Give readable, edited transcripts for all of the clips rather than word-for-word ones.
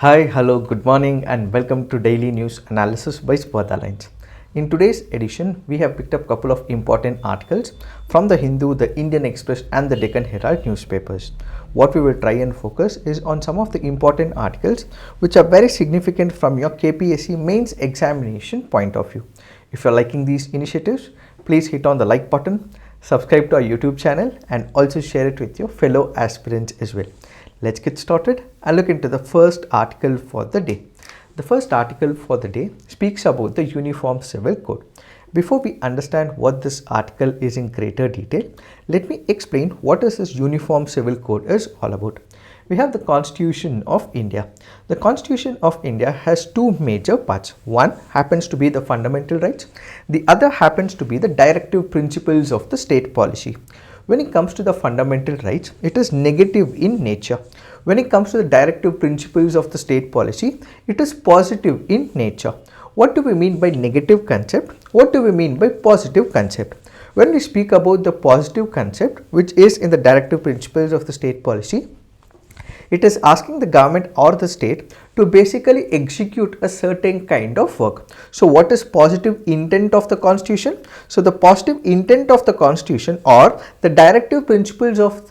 Hi, hello, good morning and welcome to Daily News Analysis by Spardha Lines. In today's edition, we have picked up a couple of important articles from the Hindu, the Indian Express and the Deccan Herald newspapers. What we will try and focus is on some of the important articles which are very significant from your KPSC mains examination point of view. If you're liking these initiatives, please hit on the like button, subscribe to our YouTube channel and also share it with your fellow aspirants as well. Let's get started and look into the first article for the day. The first article for the day speaks about the Uniform Civil Code. Before we understand what this article is in greater detail, let me explain what is this Uniform Civil Code is all about. We have the Constitution of India. The Constitution of India has two major parts. One happens to be the fundamental rights. The other happens to be the directive principles of the state policy. When it comes to the fundamental rights, it is negative in nature. When it comes to the directive principles of the state policy, it is positive in nature. What do we mean by negative concept? What do we mean by positive concept? When we speak about the positive concept, which is in the directive principles of the state policy, it is asking the government or the state to basically execute a certain kind of work. So what is positive intent of the Constitution? So the positive intent of the Constitution or the directive principles of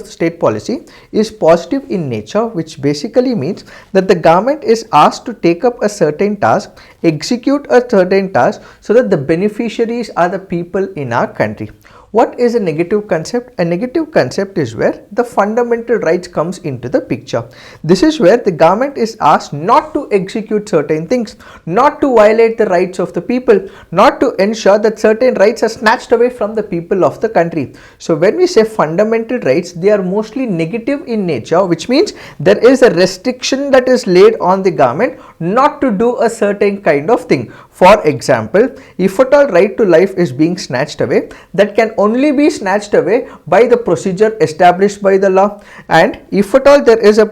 the state policy is positive in nature, which basically means that the government is asked to take up a certain task, execute a certain task so that the beneficiaries are the people in our country. What is a negative concept? A negative concept is where the fundamental rights comes into the picture. This is where the government is asked not to execute certain things, not to violate the rights of the people, not to ensure that certain rights are snatched away from the people of the country. So when we say fundamental rights, they are mostly negative in nature, which means there is a restriction that is laid on the government not to do a certain kind of thing. For example, if at all right to life is being snatched away, that can only be snatched away by the procedure established by the law. And if at all there is a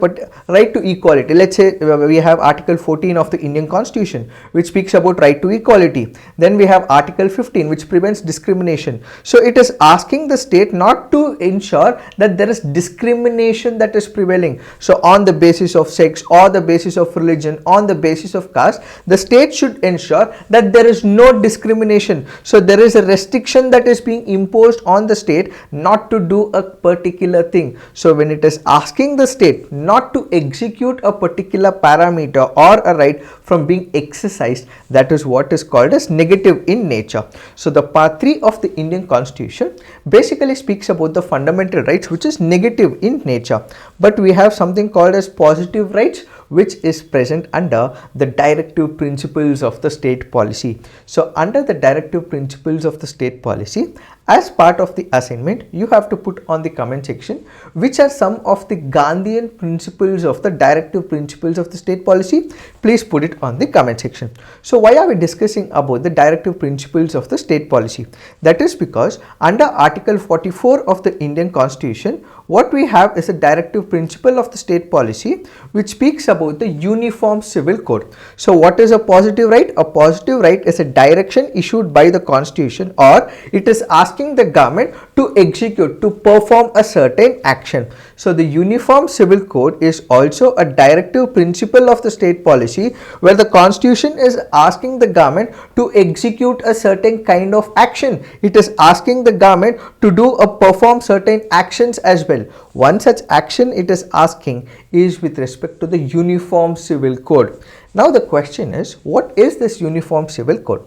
right to equality, let's say we have Article 14 of the Indian Constitution which speaks about right to equality. Then we have Article 15 which prevents discrimination. So it is asking the state not to ensure that there is discrimination that is prevailing. So on the basis of sex or the basis of religion, on the basis of caste, the state should ensure that there is no discrimination. So there is a restriction that is being imposed on the state not to do a particular thing. So when it is asking the state not to execute a particular parameter or a right from being exercised, that is what is called as negative in nature. So the part 3 of the Indian Constitution basically speaks about the fundamental rights which is negative in nature, but we have something called as positive rights which is present under the directive principles of the state policy. So under the directive principles of the state policy, as part of the assignment, you have to put on the comment section which are some of the Gandhian principles of the directive principles of the state policy. Please put it on the comment section. So why are we discussing about the directive principles of the state policy? That is because under Article 44 of the Indian Constitution, what we have is a directive principle of the state policy which speaks about the Uniform Civil Code. So what is a positive right? A positive right is a direction issued by the Constitution, or it is asking the government to execute, to perform a certain action. So the Uniform Civil Code is also a directive principle of the state policy where the Constitution is asking the government to execute a certain kind of action. It is asking the government to do or perform certain actions as well. One such action it is asking is with respect to the Uniform Civil Code. Now the question is, what is this Uniform Civil Code?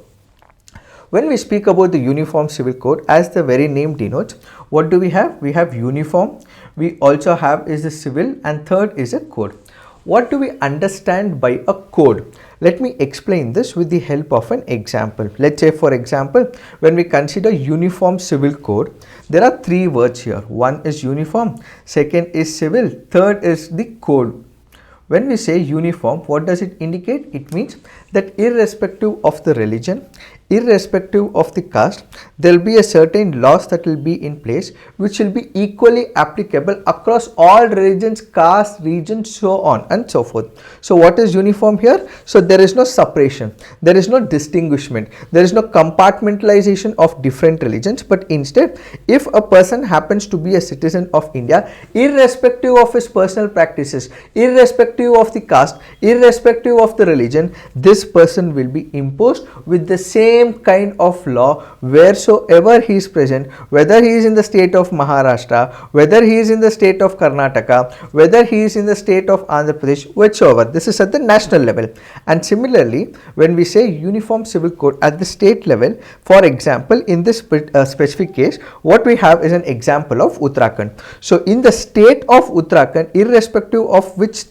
When we speak about the Uniform Civil Code, as the very name denotes, what do we have? We have uniform, we also have is the civil, and third is a code. What do we understand by a code? Let me explain this with the help of an example. Let's say, for example, when we consider Uniform Civil Code, there are three words here. One is uniform, second is civil, third is the code. When we say uniform, what does it indicate? It means that irrespective of the religion, irrespective of the caste, there will be a certain laws that will be in place which will be equally applicable across all religions, castes, regions, so on and so forth. So what is uniform here? So there is no separation, there is no distinguishment, there is no compartmentalization of different religions, but instead if a person happens to be a citizen of India, irrespective of his personal practices, irrespective of the caste, irrespective of the religion, this person will be imposed with the same kind of law wheresoever he is present, whether he is in the state of Maharashtra, whether he is in the state of Karnataka, whether he is in the state of Andhra Pradesh, whichever. This is at the national level. And similarly, when we say uniform civil code at the state level, for example, in this specific case, what we have is an example of Uttarakhand. So in the state of Uttarakhand, irrespective of which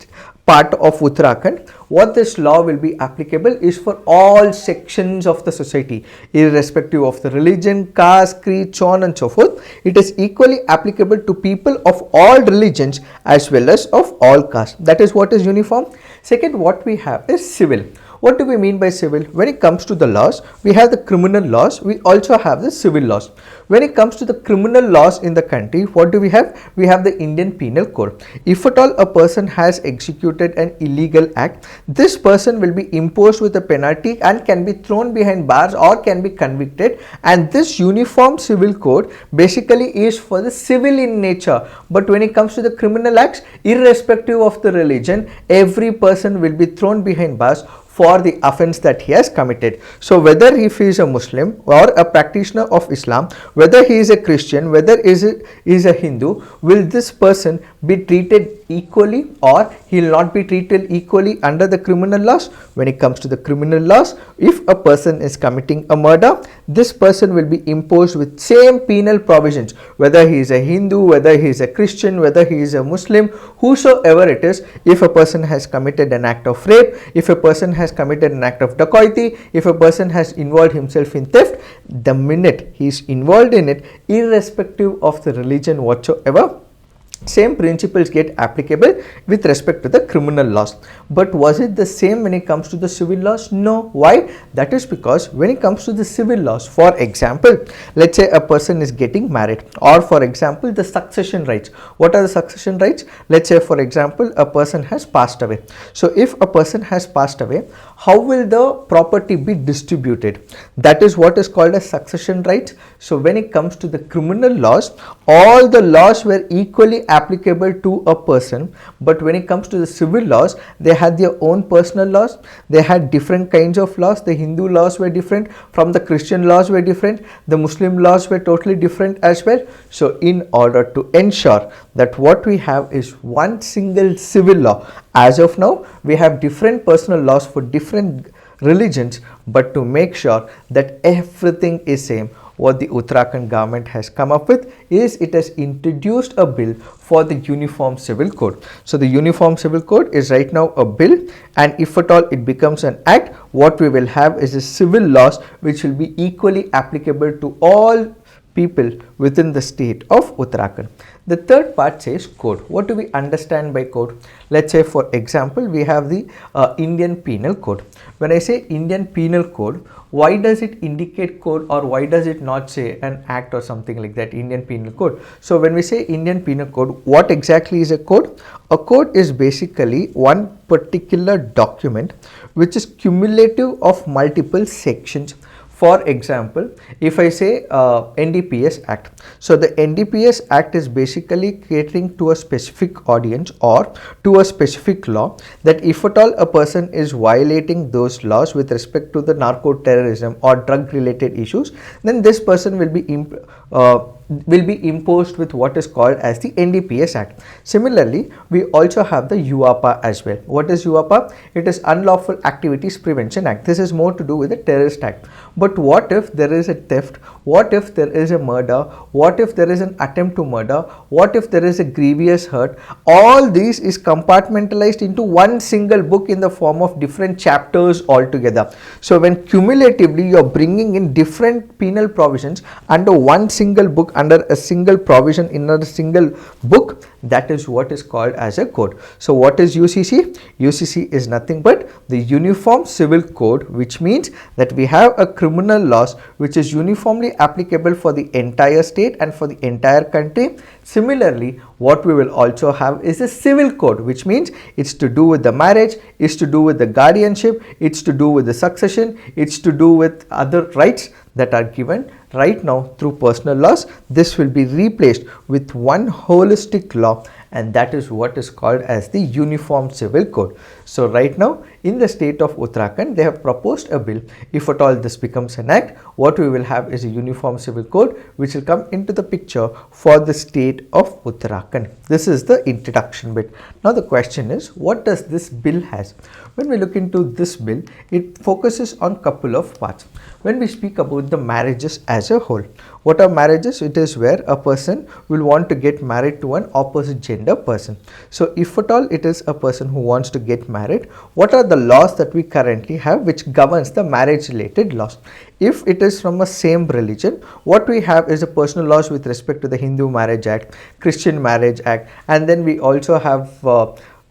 part of Uttarakhand, what this law will be applicable is for all sections of the society, irrespective of the religion, caste, creed, so on and so forth. It is equally applicable to people of all religions as well as of all castes. That is what is uniform. Second, what we have is civil. What do we mean by civil? When it comes to the laws, we have the criminal laws, we also have the civil laws. When it comes to the criminal laws in the country, what do we have? We have the Indian Penal Code. If at all a person has executed an illegal act, this person will be imposed with a penalty and can be thrown behind bars or can be convicted. And this uniform civil code basically is for the civil in nature. But when it comes to the criminal acts, irrespective of the religion, every person will be thrown behind bars for the offense that he has committed. So whether if he is a Muslim or a practitioner of Islam, whether he is a Christian, whether he is a Hindu, will this person be treated equally or he will not be treated equally under the criminal laws? When it comes to the criminal laws, if a person is committing a murder, this person will be imposed with same penal provisions, whether he is a Hindu, whether he is a Christian, whether he is a Muslim, whosoever it is. If a person has committed an act of rape, if a person has committed an act of dacoity, if a person has involved himself in theft, the minute he is involved in it, irrespective of the religion whatsoever, same principles get applicable with respect to the criminal laws. But was it the same when it comes to the civil laws? No. Why? That is because when it comes to the civil laws, for example, let's say a person is getting married, or for example the succession rights. What are the succession rights? Let's say for example a person has passed away. So if a person has passed away, how will the property be distributed? That is what is called as succession rights. So when it comes to the criminal laws, all the laws were equally applicable to a person, but when it comes to the civil laws, they had their own personal laws, they had different kinds of laws. The Hindu laws were different from the Christian laws were different, the Muslim laws were totally different as well. So in order to ensure that what we have is one single civil law, as of now we have different personal laws for different religions, but to make sure that everything is same, what the Uttarakhand government has come up with is it has introduced a bill for the Uniform Civil Code. So the Uniform Civil Code is right now a bill, and if at all it becomes an act, what we will have is a civil laws which will be equally applicable to all people within the state of Uttarakhand. The third part says code. What do we understand by code? Let's say for example we have the Indian Penal Code. When I say Indian Penal Code, why does it indicate code, or why does it not say an act or something like that? Indian Penal Code. So when we say Indian Penal Code, what exactly is a code? A code is basically one particular document which is cumulative of multiple sections. For example, if I say NDPS Act, so the NDPS Act is basically catering to a specific audience or to a specific law, that if at all a person is violating those laws with respect to the narco terrorism or drug related issues, then this person will be imposed with what is called as the NDPS Act. Similarly, we also have the UAPA as well. What is UAPA? It is Unlawful Activities Prevention Act. This is more to do with the terrorist act. But what if there is a theft? What if there is a murder? What if there is an attempt to murder? What if there is a grievous hurt? All these is compartmentalized into one single book in the form of different chapters altogether. So when cumulatively you are bringing in different penal provisions under one single book, under a single provision in a single book, that is what is called as a code. So what is UCC? UCC is nothing but the Uniform Civil Code, which means that we have a criminal laws which is uniformly applicable for the entire state and for the entire country. Similarly, what we will also have is a civil code, which means it's to do with the marriage, it's to do with the guardianship, it's to do with the succession, it's to do with other rights that are given right now through personal laws. This will be replaced with one holistic law, and that is what is called as the Uniform Civil Code. So right now in the state of Uttarakhand, they have proposed a bill. If at all this becomes an act, what we will have is a Uniform Civil Code which will come into the picture for the state of Uttarakhand. This is the introduction bit. Now the question is, what does this bill has? When we look into this bill, it focuses on couple of parts. When we speak about the marriages as a whole, what are marriages? It is where a person will want to get married to an opposite gender person. So if at all it is a person who wants to get married, what are the laws that we currently have which governs the marriage related laws? If it is from a same religion, what we have is a personal laws with respect to the Hindu Marriage Act, Christian Marriage Act, and then we also have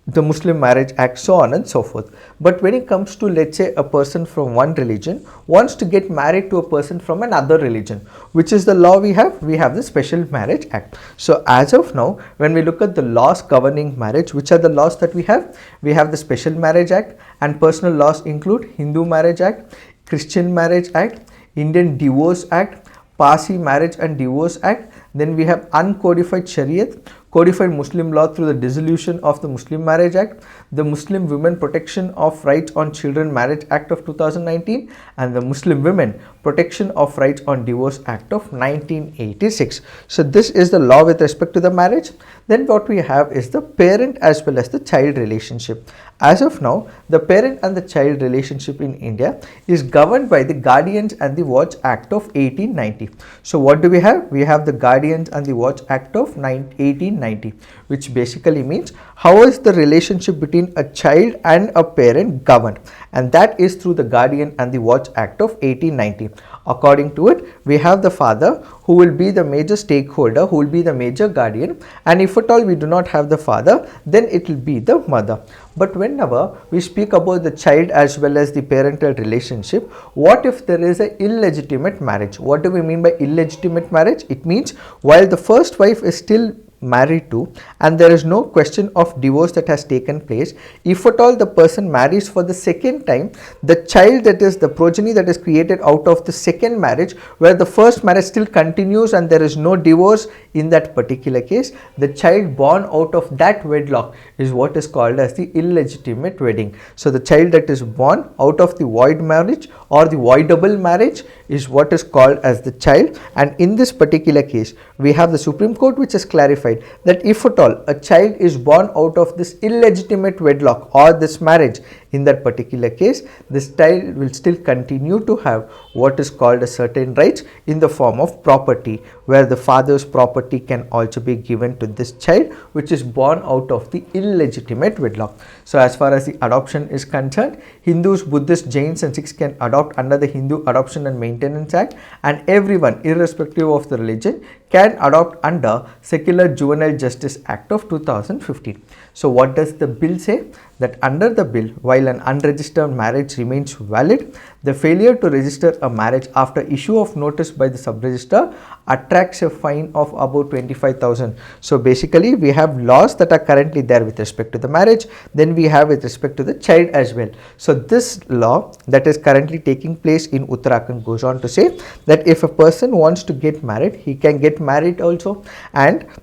the Muslim Marriage Act, so on and so forth. But when it comes to, let's say, a person from one religion wants to get married to a person from another religion, which is the law we have? We have the Special Marriage Act. So as of now, when we look at the laws governing marriage, which are the laws that we have? We have the Special Marriage Act, and personal laws include Hindu Marriage Act, Christian Marriage Act, Indian Divorce Act, Parsi Marriage and Divorce Act. Then we have uncodified Shariat, codified Muslim law through the dissolution of the Muslim Marriage Act, the Muslim Women Protection of Rights on Children Marriage Act of 2019, and the Muslim Women Protection of Rights on Divorce Act of 1986. So this is the law with respect to the marriage. Then what we have is the parent as well as the child relationship. As of now, the parent and the child relationship in India is governed by the Guardians and the Watch Act of 1890. So what do we have? We have the Guardians and the Watch Act of 1890, which basically means how is the relationship between a child and a parent governed, and that is through the Guardian and the Watch Act of 1890. According to it, we have the father who will be the major stakeholder, who will be the major guardian, and if at all we do not have the father, then it will be the mother. But whenever we speak about the child as well as the parental relationship, what if there is an illegitimate marriage? What do we mean by illegitimate marriage? It means while the first wife is still married to and there is no question of divorce that has taken place, if at all the person marries for the second time, the child, that is the progeny that is created out of the second marriage, where the first marriage still continues and there is no divorce, in that particular case the child born out of that wedlock is what is called as the illegitimate wedding. So the child that is born out of the void marriage or the voidable marriage is what is called as the child. And in this particular case, we have the Supreme Court which has clarified that if at all a child is born out of this illegitimate wedlock or this marriage, in that particular case this child will still continue to have what is called a certain rights in the form of property, where the father's property can also be given to this child which is born out of the illegitimate wedlock. So as far as the adoption is concerned, Hindus, Buddhists, Jains and Sikhs can adopt under the Hindu Adoption and Maintenance Act, and everyone irrespective of the religion can adopt under Secular Juvenile Justice Act of 2015. So what does the bill say? That under the bill, while an unregistered marriage remains valid, the failure to register a marriage after issue of notice by the sub-registrar attracts a fine of about 25,000. So basically we have laws that are currently there with respect to the marriage, then we have with respect to the child as well. So this law that is currently taking place in Uttarakhand goes on to say that if a person wants to get married, he can get married also,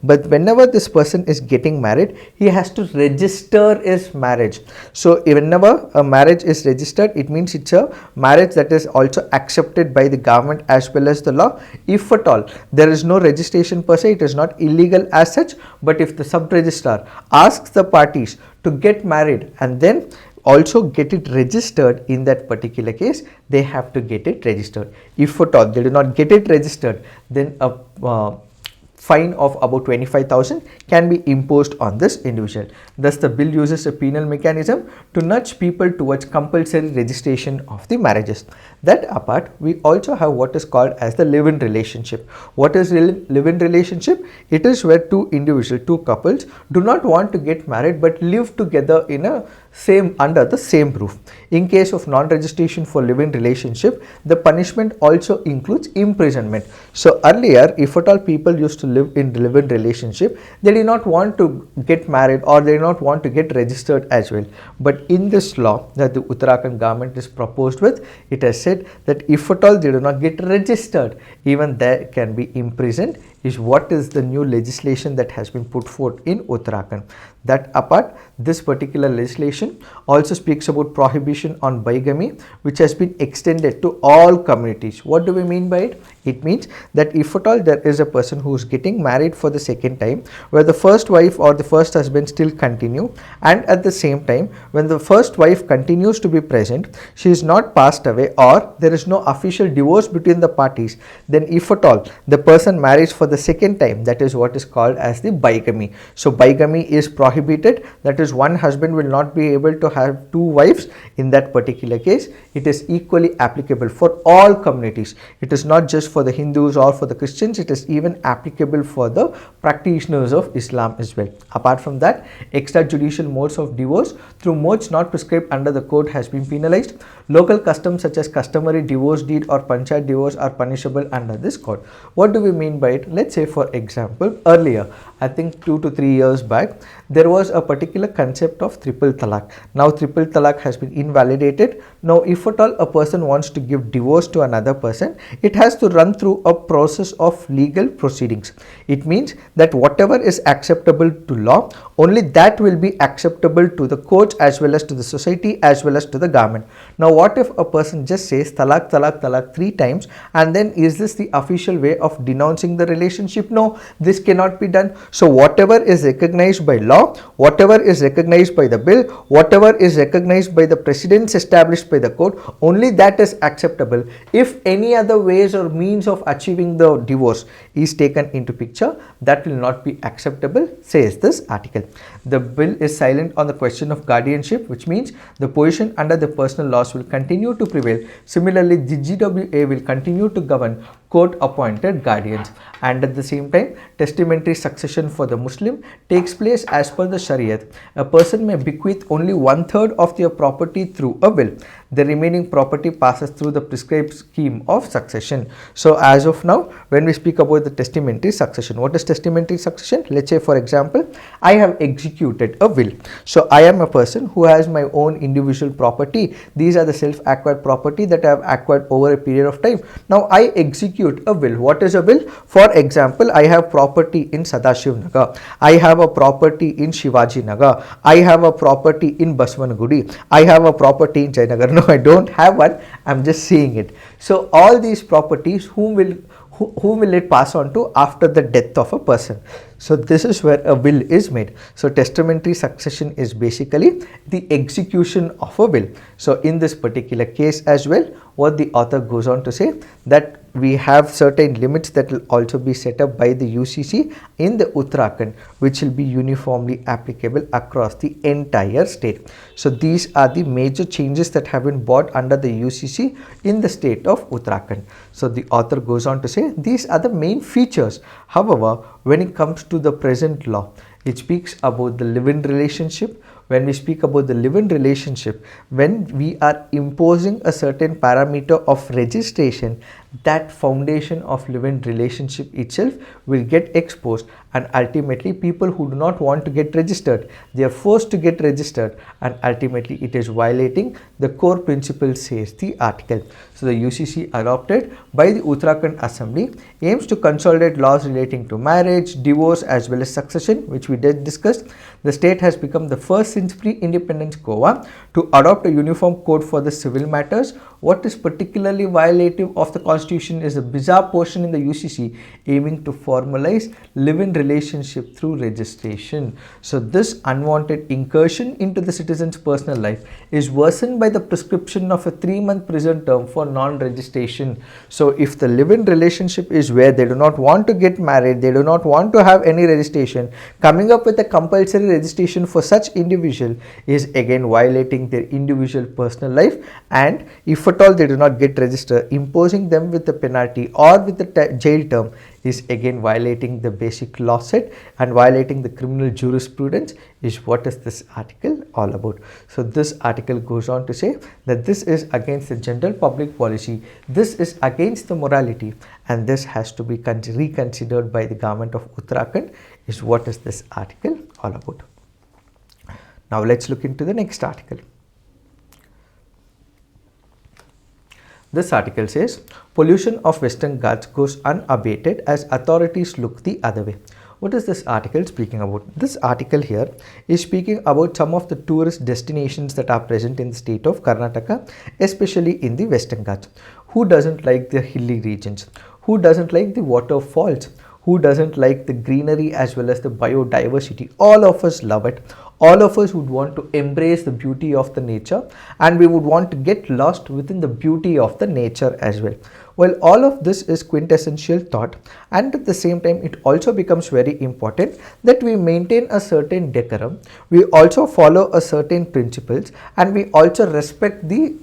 but whenever this person is getting married, he has to register his marriage. So whenever a marriage is registered, it means it's a marriage that is also accepted by the government as well as the law. If at all there is no registration per se, it is not illegal as such, but if the sub-registrar asks the parties to get married and then also get it registered, in that particular case they have to get it registered. If at all they do not get it registered, then a fine of about 25,000 can be imposed on this individual. Thus, the bill uses a penal mechanism to nudge people towards compulsory registration of the marriages. That apart, we also have what is called as the live-in relationship. What is live-in relationship? It is where two individuals, two couples do not want to get married but live together in a under the same roof. In case of non-registration for live-in relationship, the punishment also includes imprisonment. So earlier, if at all people used to live in live-in relationship, they did not want to get married or they did not want to get registered as well. But in this law that the Uttarakhand government is proposed with, it has said that if at all they do not get registered, even they can be imprisoned, is what is the new legislation that has been put forth in Uttarakhand. That apart, this particular legislation also speaks about prohibition on bigamy, which has been extended to all communities. What do we mean by it? It means that if at all there is a person who is getting married for the second time, where the first wife or the first husband still continue, and at the same time when the first wife continues to be present, she is not passed away or there is no official divorce between the parties, then if at all the person marries for the second time, that is what is called as the bigamy. So bigamy is prohibited, that is one husband will not be able to have two wives. In that particular case, it is equally applicable for all communities. It is not just for the Hindus or for the Christians, it is even applicable for the practitioners of Islam as well. Apart from that, extrajudicial modes of divorce through modes not prescribed under the code has been penalized. Local customs such as customary divorce deed or panchayat divorce are punishable under this code. What do we mean by it? Let's say for example, earlier, I think 2 to 3 years back, there was a particular concept of triple talaq. Now triple talaq has been invalidated. Now if at all a person wants to give divorce to another person, it has to run through a process of legal proceedings. It means that whatever is acceptable to law, only that will be acceptable to the courts as well as to the society as well as to the government. Now what if a person just says talaq, talaq, talaq 3 times, and then is this the official way of denouncing the relationship? No, this cannot be done. So whatever is recognized by law, whatever is recognized by the bill, whatever is recognized by the precedents established by the court, only that is acceptable. If any other ways or means of achieving the divorce is taken into picture, that will not be acceptable, says this article. The bill is silent on the question of guardianship, which means the position under the personal laws will continue to prevail. Similarly, the GWA will continue to govern court appointed guardians, and at the same time testamentary succession for the Muslim takes place as per the Shariat. A person may bequeath only 1/3 of their property through a will. The remaining property passes through the prescribed scheme of succession. So as of now, when we speak about the testamentary succession, what is testamentary succession? Let's say for example, I have executed a will. So I am a person who has my own individual property. These are the self-acquired property that I have acquired over a period of time. Now I execute a will. What is a will? For example, I have property in Sadashiv Nagar. I have a property in Shivaji Nagar. I have a property in Baswanagudi. I have a property in Jayanagar. No, I don't have one. I'm just saying it. So all these properties, whom will it pass on to after the death of a person? So this is where a will is made. So testamentary succession is basically the execution of a will. So in this particular case as well, what the author goes on to say, that we have certain limits that will also be set up by the UCC in the Uttarakhand, which will be uniformly applicable across the entire state. So these are the major changes that have been brought under the UCC in the state of Uttarakhand. So the author goes on to say these are the main features. However, when it comes to the present law, it speaks about the live-in relationship. When we speak about the live-in relationship, when we are imposing a certain parameter of registration, that foundation of live-in relationship itself will get exposed, and ultimately people who do not want to get registered, they are forced to get registered, and ultimately it is violating the core principle, says the article. So the UCC adopted by the Uttarakhand Assembly aims to consolidate laws relating to marriage, divorce as well as succession, which we did discuss. The state has become the first since pre-independence Goa to adopt a uniform code for the civil matters. What is particularly violative of the constitution is a bizarre portion in the UCC aiming to formalize live-in relationship through registration. So this unwanted incursion into the citizen's personal life is worsened by the prescription of a 3-month prison term for non-registration. So if the live-in relationship is where they do not want to get married, they do not want to have any registration, coming up with a compulsory registration for such individual is again violating their individual personal life, and if at all they do not get registered, imposing them with a penalty or with a jail term is again violating the basic law set and violating the criminal jurisprudence, is what is this article all about. So this article goes on to say that this is against the general public policy, this is against the morality, and this has to be reconsidered by the government of Uttarakhand, is what is this article all about. Now let's look into the next article. This article says, pollution of Western Ghats goes unabated as authorities look the other way. What is this article speaking about? This article here is speaking about some of the tourist destinations that are present in the state of Karnataka, especially in the Western Ghats. Who doesn't like the hilly regions? Who doesn't like the waterfalls? Who doesn't like the greenery as well as the biodiversity? All of us love it. All of us would want to embrace the beauty of the nature, and we would want to get lost within the beauty of the nature as well. Well, all of this is quintessential thought, and at the same time it also becomes very important that we maintain a certain decorum, we also follow a certain principles, and we also respect the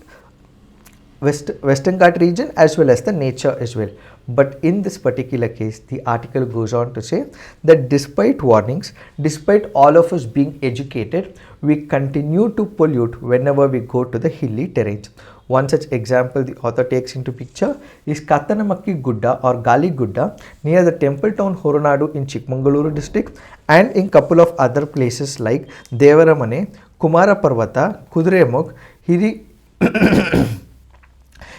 Western Ghat region as well as the nature as well. But in this particular case, the article goes on to say that despite warnings, despite all of us being educated, we continue to pollute whenever we go to the hilly terrains. One such example the author takes into picture is Kattanamakki Gudda or Gali Gudda near the temple town Horanadu in Chikmagaluru district, and in couple of other places like Devaramane, Kumara Parvata, Kudremukh,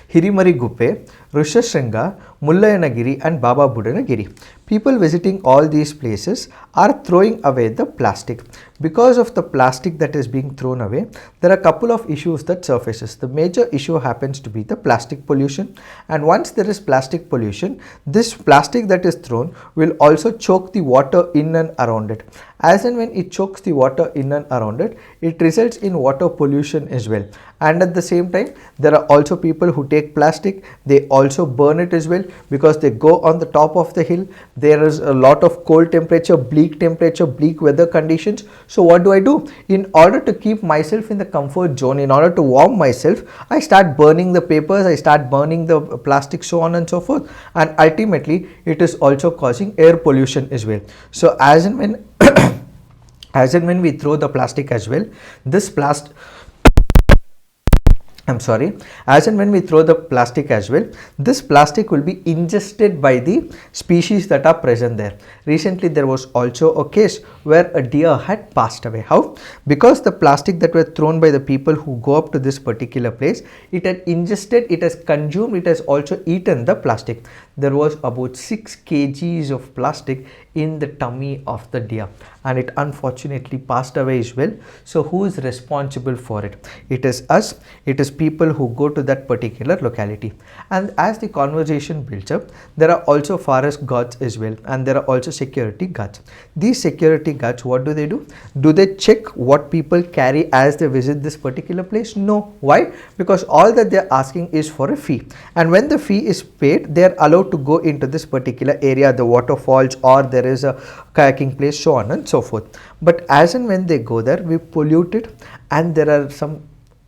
Hirimari Guppe, Rishashringa, Mullayanagiri and Baba Budanagiri. People visiting all these places are throwing away the plastic. Because of the plastic that is being thrown away, there are a couple of issues that surfaces. The major issue happens to be the plastic pollution, and once there is plastic pollution, this plastic that is thrown will also choke the water in and around it. As and when it chokes the water in and around it, it results in water pollution as well. And at the same time, there are also people who take plastic, they also burn it as well, because they go on the top of the hill. There is a lot of cold temperature, bleak weather conditions. So what do? In order to keep myself in the comfort zone, in order to warm myself, I start burning the papers, I start burning the plastic, so on and so forth. And ultimately, it is also causing air pollution as well. So as and when we throw the plastic as well, as and when we throw the plastic as well, this plastic will be ingested by the species that are present there. Recently, there was also a case where a deer had passed away. How? Because the plastic that were thrown by the people who go up to this particular place, it had ingested, it has consumed, it has also eaten the plastic. There was about 6 kgs of plastic in the tummy of the deer, and it unfortunately passed away as well. So who is responsible for it? It is us, it is people who go to that particular locality. And as the conversation builds up, there are also forest guards as well, and there are also security guards. These security guards, what do? Do they check what people carry as they visit this particular place? No. Why? Because all that they are asking is for a fee, and when the fee is paid, they are allowed to go into this particular area, the waterfalls, or there is a kayaking place, so on and so forth. But as and when they go there, we pollute it, and there are some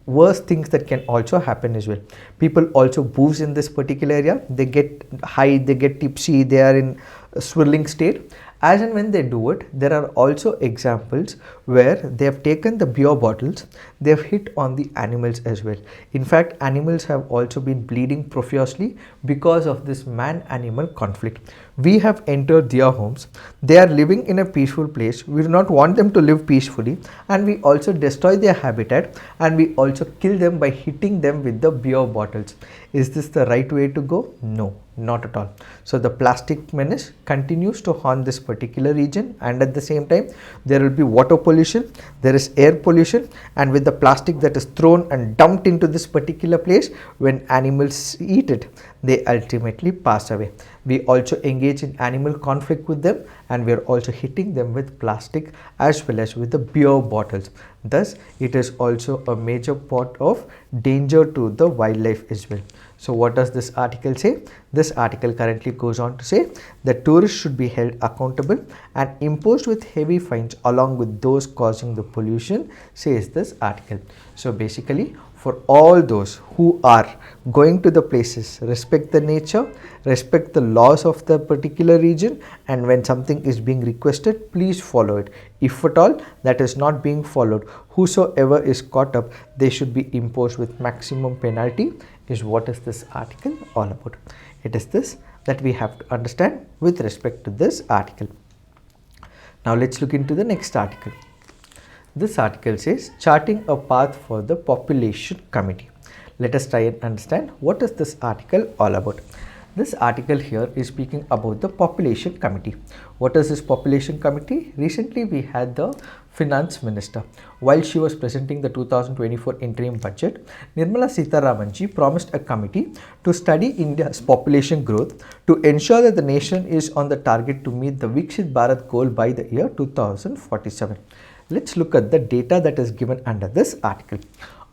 worse things that can also happen as well. People also booze in this particular area, they get high, they get tipsy, they are in a swirling state. As and when they do it, there are also examples where they have taken the beer bottles, they have hit on the animals as well. In fact, animals have also been bleeding profusely because of this man-animal conflict. We have entered their homes, they are living in a peaceful place, we do not want them to live peacefully, and we also destroy their habitat, and we also kill them by hitting them with the beer bottles. Is this the right way to go? No, not at all. So the plastic menace continues to haunt this particular region, and at the same time there will be water pollution, there is air pollution, and with the plastic that is thrown and dumped into this particular place, when animals eat it, they ultimately pass away. We also engage in animal conflict with them, and we are also hitting them with plastic as well as with the beer bottles. Thus, it is also a major part of danger to the wildlife as well. So what does this article say? This article currently goes on to say that tourists should be held accountable and imposed with heavy fines along with those causing the pollution, says this article. So basically, for all those who are going to the places, respect the nature, respect the laws of the particular region, and when something is being requested, please follow it. If at all that is not being followed, whosoever is caught up, they should be imposed with maximum penalty, is what is this article all about. It is this that we have to understand with respect to this article. Now let's look into the next article. This article says charting a path for the population committee. Let us try and understand what is this article all about. This article here is speaking about the population committee. What is this population committee? Recently we had the finance minister. While she was presenting the 2024 interim budget, Nirmala Sitharamanji promised a committee to study India's population growth to ensure that the nation is on the target to meet the Viksit Bharat goal by the year 2047. Let's look at the data that is given under this article.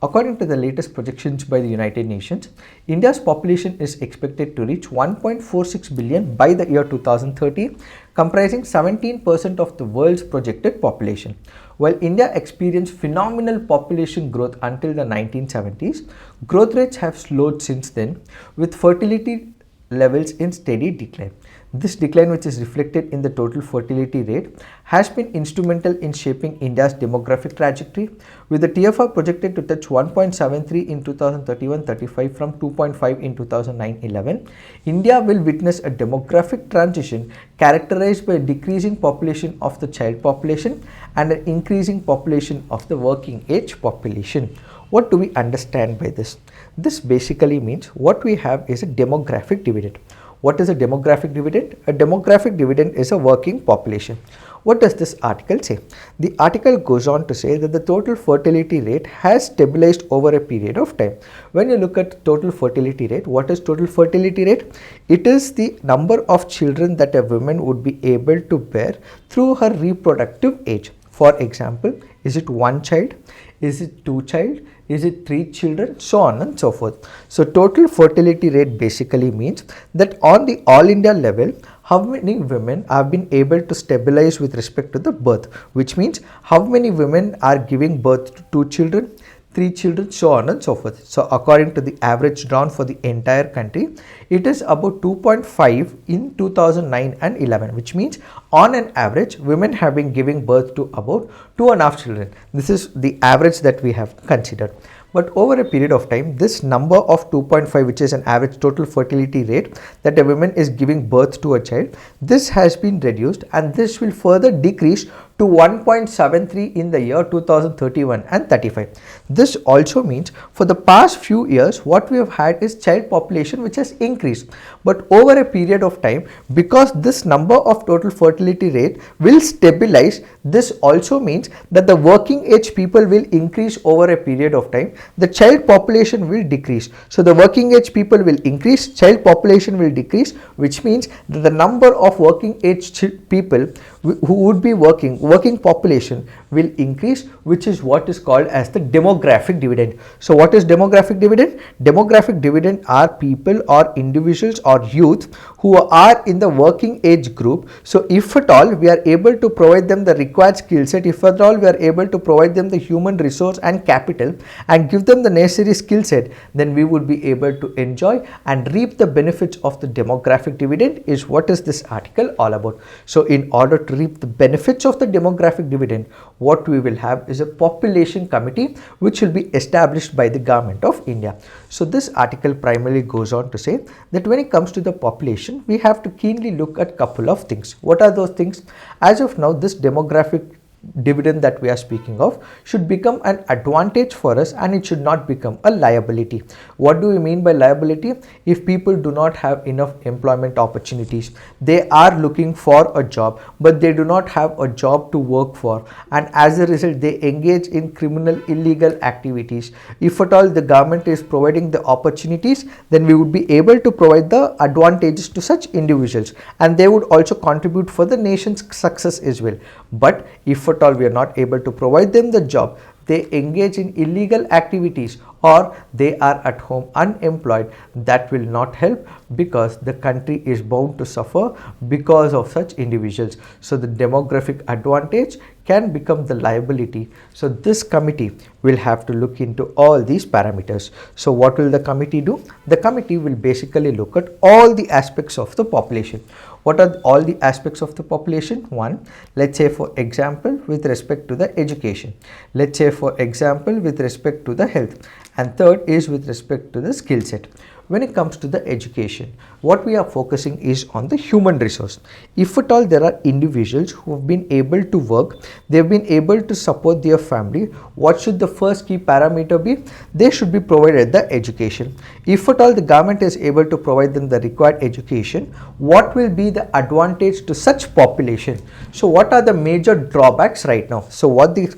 According to the latest projections by the United Nations, India's population is expected to reach 1.46 billion by the year 2030, comprising 17% of the world's projected population. While India experienced phenomenal population growth until the 1970s, growth rates have slowed since then, with fertility levels in steady decline. This decline, which is reflected in the total fertility rate, has been instrumental in shaping India's demographic trajectory, with the TFR projected to touch 1.73 in 2031-35 from 2.5 in 2009-11. India will witness a demographic transition characterized by a decreasing population of the child population and an increasing population of the working age population. What do we understand by this? This basically means what we have is a demographic dividend. What is a demographic dividend? A demographic dividend is a working population. What does this article say? The article goes on to say that the total fertility rate has stabilized over a period of time. When you look at total fertility rate, what is total fertility rate? It is the number of children that a woman would be able to bear through her reproductive age. For example, is it one child? Is it two child? Is it 3 children? So on and so forth. So total fertility rate basically means that on the all India level, how many women have been able to stabilize with respect to the birth, which means how many women are giving birth to 2 children, 3 children, so on and so forth. So according to the average drawn for the entire country, it is about 2.5 in 2009 and 11, which means on an average, women have been giving birth to about 2.5 children. This is the average that we have considered. But over a period of time, this number of 2.5, which is an average total fertility rate that a woman is giving birth to a child, this has been reduced, and this will further decrease to 1.73 in the year 2031 and 35. This also means for the past few years, what we have had is child population which has increased. But over a period of time, because this number of total fertility rate will stabilize, this also means that the working age people will increase over a period of time. The child population will decrease. So the working age people will increase, child population will decrease, which means that the number of working age people who would be working population will increase, which is what is called as the demographic dividend. So what is demographic dividend? Demographic dividend are people or individuals or youth who are in the working age group. So if at all we are able to provide them the required skill set, if at all we are able to provide them the human resource and capital and give them the necessary skill set, then we would be able to enjoy and reap the benefits of the demographic dividend, is what is this article all about. So in order to reap the benefits of the demographic dividend, what we will have is a population committee which will be established by the government of India. So this article primarily goes on to say that when it comes to the population, we have to keenly look at couple of things. What are those things? As of now, this demographic dividend that we are speaking of should become an advantage for us, and it should not become a liability. What do we mean by liability? If people do not have enough employment opportunities, they are looking for a job but they do not have a job to work for, and as a result they engage in criminal illegal activities. If at all the government is providing the opportunities, then we would be able to provide the advantages to such individuals, and they would also contribute for the nation's success as well. But if at all we are not able to provide them the job, they engage in illegal activities or they are at home unemployed, that will not help, because the country is bound to suffer because of such individuals. So the demographic advantage can become the liability. So this committee will have to look into all these parameters. So what will the committee do? The committee will basically look at all the aspects of the population. What are all the aspects of the population? One, let's say for example with respect to the education, let's say for example with respect to the health, and third is with respect to the skill set. When it comes to the education, what we are focusing is on the human resource. If at all there are individuals who have been able to work, they have been able to support their family, what should the first key parameter be? They should be provided the education. If at all the government is able to provide them the required education, what will be the advantage to such population? So what are the major drawbacks right now? So what the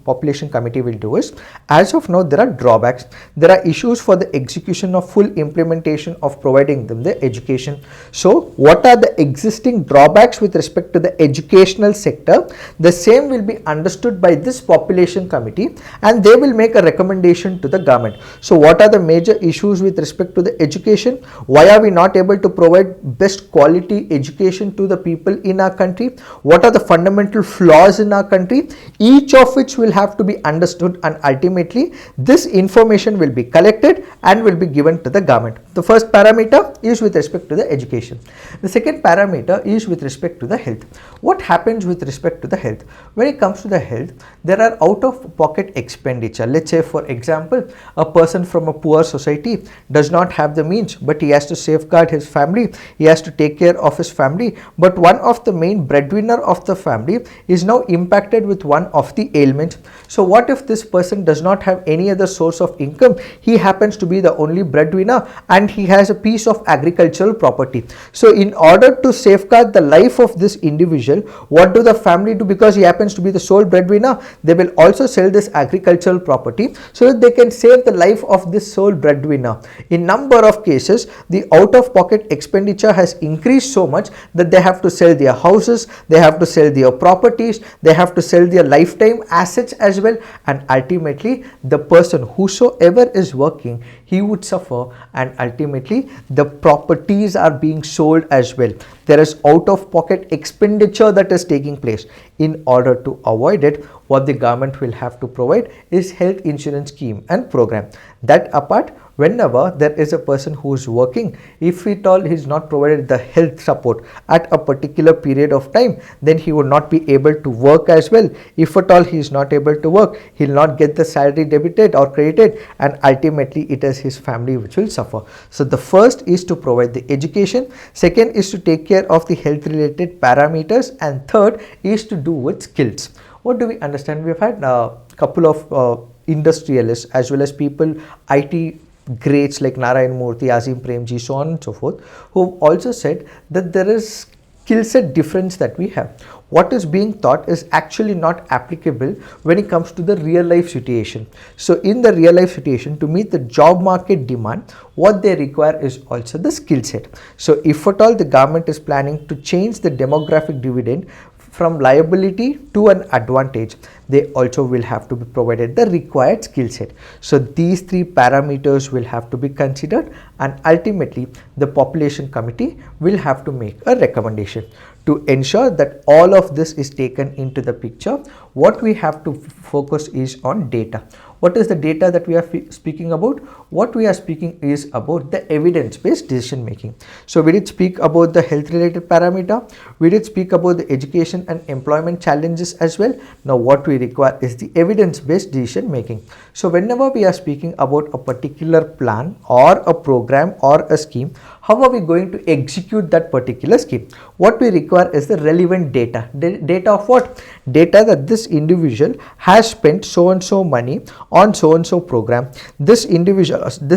population committee will do is, as of now there are drawbacks, there are issues for the execution of full implementation of providing them the education. So what are the existing drawbacks with respect to the educational sector? The same will be understood by this population committee, and they will make a recommendation to the government. So what are the major issues with respect to the education? Why are we not able to provide best quality education to the people in our country? What are the fundamental flaws in our country? Each of which will have to be understood, and ultimately this information will be collected and will be given to the government. The first parameter is with respect to the education. The second parameter is with respect to the health. What happens with respect to the health? When it comes to the health, there are out of pocket expenditure. Let's say for example, a person from a poor society does not have the means, but he has to safeguard his family, he has to take care of his family, but one of the main breadwinner of the family is now impacted with one of the ailments. So what if this person does not have any other source of income? He happens to be the only breadwinner and he has a piece of agricultural property. So in order to safeguard the life of this individual, what do the family do? Because he happens to be the sole breadwinner, they will also sell this agricultural property so that they can save the life of this sole breadwinner. In number of cases, the out of pocket expenditure has increased so much that they have to sell their houses, they have to sell their properties, they have to sell their lifetime assets as well, and ultimately the person whosoever is working, he would suffer, and ultimately the properties are being sold as well. There is out of pocket expenditure that is taking place. In order to avoid it, what the government will have to provide is health insurance scheme and program. That apart, whenever there is a person who is working, if at all he is not provided the health support at a particular period of time, then he would not be able to work as well. If at all he is not able to work, he will not get the salary debited or credited, and ultimately it is his family which will suffer. So the first is to provide the education, second is to take care of the health related parameters, and third is to do with skills. What do we understand? We have had a couple of industrialists as well as people, IT greats like Narayan Murthy, Azim Premji, so on and so forth, who have also said that there is skill set difference that we have. What is being taught is actually not applicable when it comes to the real life situation. So in the real life situation, to meet the job market demand, what they require is also the skill set. So if at all the government is planning to change the demographic dividend from liability to an advantage, they also will have to be provided the required skill set. So these three parameters will have to be considered, and ultimately the population committee will have to make a recommendation. To ensure that all of this is taken into the picture, what we have to focus is on data. What is the data that we are speaking about? What we are speaking is about the evidence-based decision making. So we did speak about the health related parameter, we did speak about the education and employment challenges as well. Now what we require is the evidence-based decision making. So whenever we are speaking about a particular plan or a program or a scheme, how are we going to execute that particular scheme? What we require is the relevant data. Data of what? Data that this individual has spent so and so money on so and so program. This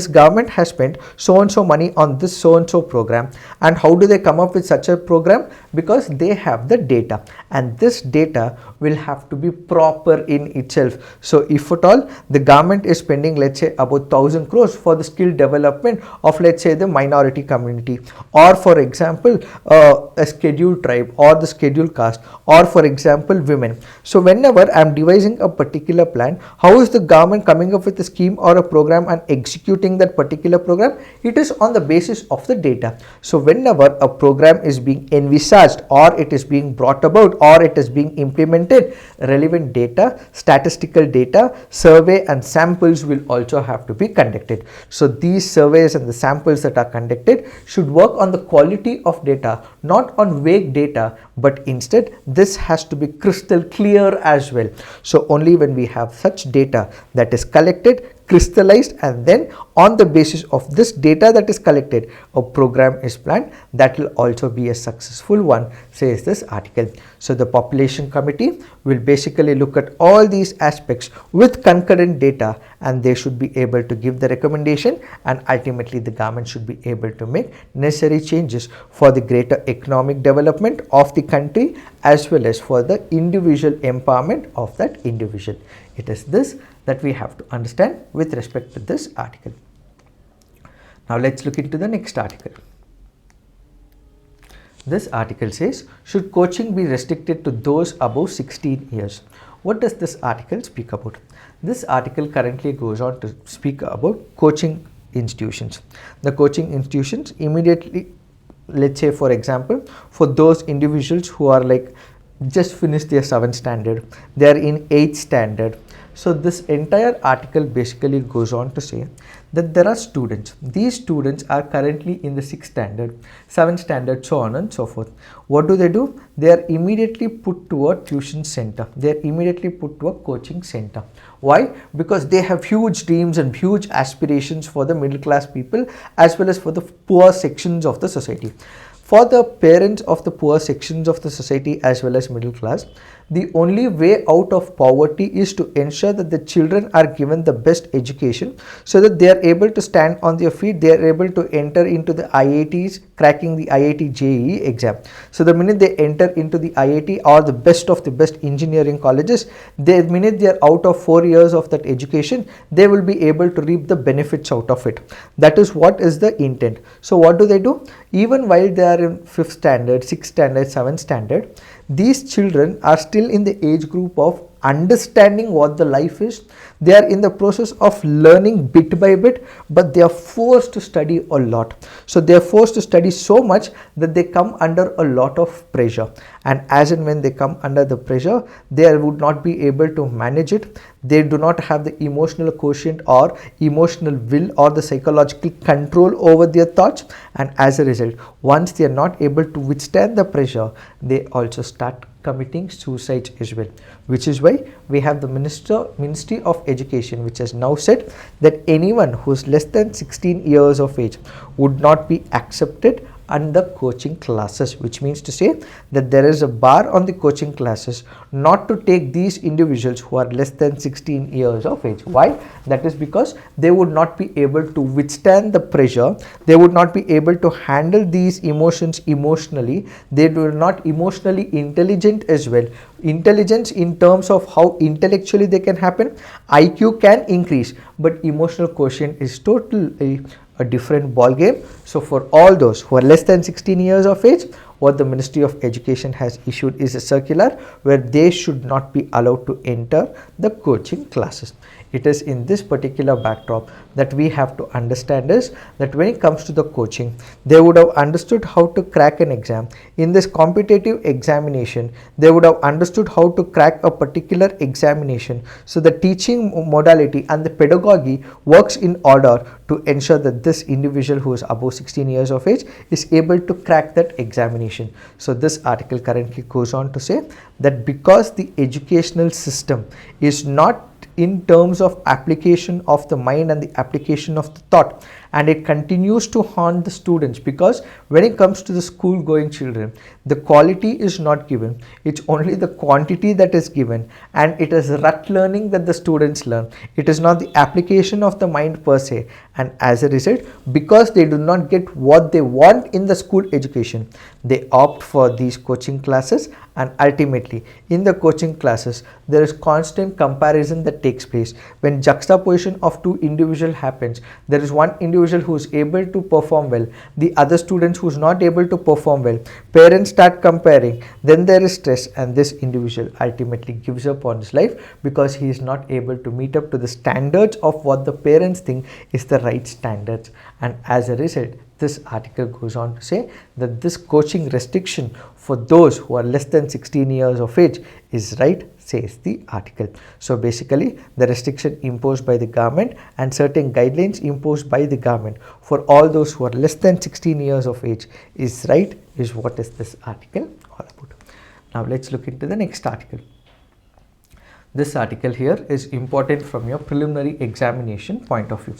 government has spent so and so money on this so and so program. And how do they come up with such a program? Because they have the data, and this data will have to be proper in itself. So if at all the government is spending, let's say, about 1000 crores for the skill development of, let's say, the minority community, or for example a scheduled tribe or the scheduled caste, or for example women. So whenever I am devising a particular plan, how is the government coming up with a scheme or a program and executing that particular program? It is on the basis of the data. So whenever a program is being envisaged, or it is being brought about, or it is being implemented, relevant data, statistical data, survey and samples will also have to be conducted. So these surveys and the samples that are conducted should work on the quality of data, not on vague data, but instead this has to be crystal clear as well. So only when we have such data that is collected, crystallized, and then on the basis of this data that is collected, a program is planned, that will also be a successful one, says this article. So the population committee will basically look at all these aspects with concurrent data, and they should be able to give the recommendation, and ultimately the government should be able to make necessary changes for the greater economic development of the country, as well as for the individual empowerment of that individual. It is this that we have to understand with respect to this article. Now let's look into the next article. This article says, should coaching be restricted to those above 16 years? What does this article speak about? This article currently goes on to speak about coaching institutions. The coaching institutions immediately, let's say for example, for those individuals who are like just finished their 7th standard, they are in 8th standard. So this entire article basically goes on to say that there are students. These students are currently in the 6th standard, 7th standard, so on and so forth. What do? They are immediately put to a tuition center. They are immediately put to a coaching center. Why? Because they have huge dreams and huge aspirations for the middle class people, as well as for the poor sections of the society. For the parents of the poor sections of the society as well as middle class, the only way out of poverty is to ensure that the children are given the best education, so that they are able to stand on their feet, they are able to enter into the IITs, cracking the IIT JEE exam. So the minute they enter into the IIT or the best of the best engineering colleges, the minute they are out of 4 years of that education, they will be able to reap the benefits out of it. That is what is the intent. So what do? Even while they are in 5th standard, 6th standard, 7th standard, these children are still in the age group of understanding what the life is. They are in the process of learning bit by bit, but they are forced to study a lot. So they are forced to study so much that they come under a lot of pressure, and as and when they come under the pressure, they would not be able to manage it. They do not have the emotional quotient or emotional will or the psychological control over their thoughts, and as a result, once they are not able to withstand the pressure, they also start committing suicides as well, which is why we have the Ministry of Education, which has now said that anyone who is less than 16 years of age would not be accepted under coaching classes, which means to say that there is a bar on the coaching classes not to take these individuals who are less than 16 years of age. Why? That is because they would not be able to withstand the pressure, they would not be able to handle these emotions emotionally, they were not emotionally intelligent as well. Intelligence in terms of how intellectually they can happen, IQ can increase, but emotional quotient is totally a different ball game. So for all those who are less than 16 years of age, what the Ministry of Education has issued is a circular where they should not be allowed to enter the coaching classes. It is in this particular backdrop that we have to understand is that when it comes to the coaching, they would have understood how to crack an exam. In this competitive examination, they would have understood how to crack a particular examination. So the teaching modality and the pedagogy works in order to ensure that this individual who is above 16 years of age is able to crack that examination. So this article currently goes on to say that because the educational system is not in terms of application of the mind and the application of the thought, and it continues to haunt the students, because when it comes to the school going children, the quality is not given, it's only the quantity that is given, and it is rut learning that the students learn. It is not the application of the mind per se, and as a result, because they do not get what they want in the school education, they opt for these coaching classes, and ultimately in the coaching classes there is constant comparison that takes place. When juxtaposition of two individuals happens, there is one individual who is able to perform well, the other students who is not able to perform well, parents start comparing, then there is stress, and this individual ultimately gives up on his life because he is not able to meet up to the standards of what the parents think is the right standards. And as a result, this article goes on to say that this coaching restriction for those who are less than 16 years of age is right, says the article. So basically, the restriction imposed by the government and certain guidelines imposed by the government for all those who are less than 16 years of age is right, is what is this article all about. Now let's look into the next article. This article here is important from your preliminary examination point of view.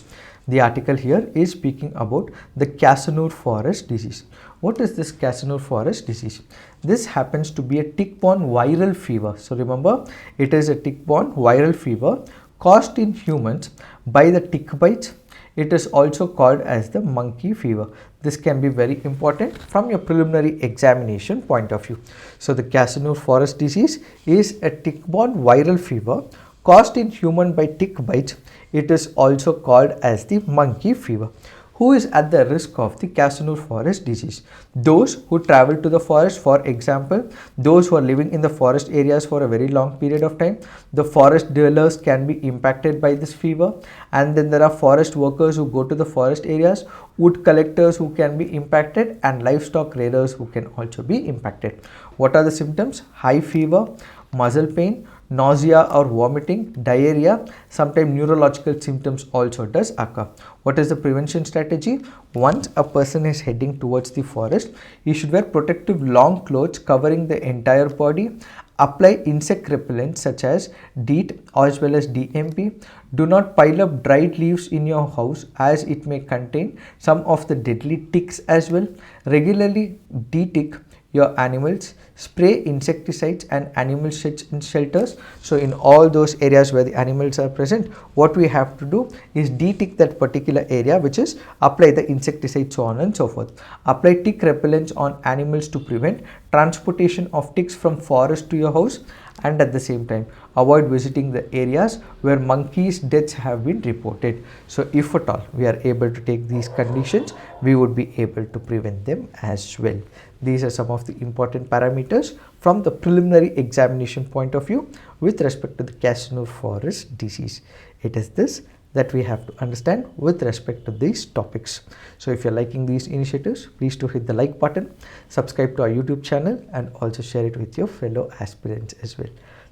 The article here is speaking about the Casanur forest disease. What is this Casanur forest disease? This happens to be a tick-borne viral fever. So remember, it is a tick-borne viral fever caused in humans by the tick bites. It is also called as the monkey fever. This can be very important from your preliminary examination point of view. So the Casanur forest disease is a tick-borne viral fever caused in human by tick bites. It is also called as the monkey fever. Who is at the risk of the Casanur forest disease? Those who travel to the forest, for example, those who are living in the forest areas for a very long period of time. The forest dwellers can be impacted by this fever, and then there are forest workers who go to the forest areas, wood collectors who can be impacted, and livestock raiders who can also be impacted. What are the symptoms? High fever, muscle pain, nausea or vomiting, diarrhea, sometimes neurological symptoms also does occur. What is the prevention strategy? Once a person is heading towards the forest, he should wear protective long clothes covering the entire body. Apply insect repellents such as DEET as well as DMP. Do not pile up dried leaves in your house as it may contain some of the deadly ticks as well. Regularly de-tick your animals. Spray insecticides and animal shelters. So in all those areas where the animals are present, what we have to do is de-tick that particular area, which is apply the insecticide, so on and so forth. Apply tick repellents on animals to prevent transportation of ticks from forest to your house, and at the same time avoid visiting the areas where monkeys deaths have been reported. So if at all we are able to take these conditions, we would be able to prevent them as well. These are some of the important parameters from the preliminary examination point of view with respect to the Casanur forest disease. It is this that we have to understand with respect to these topics. So if you're liking these initiatives, please do hit the like button, subscribe to our YouTube channel, and also share it with your fellow aspirants as well.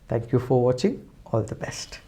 Thank you for watching. All the best.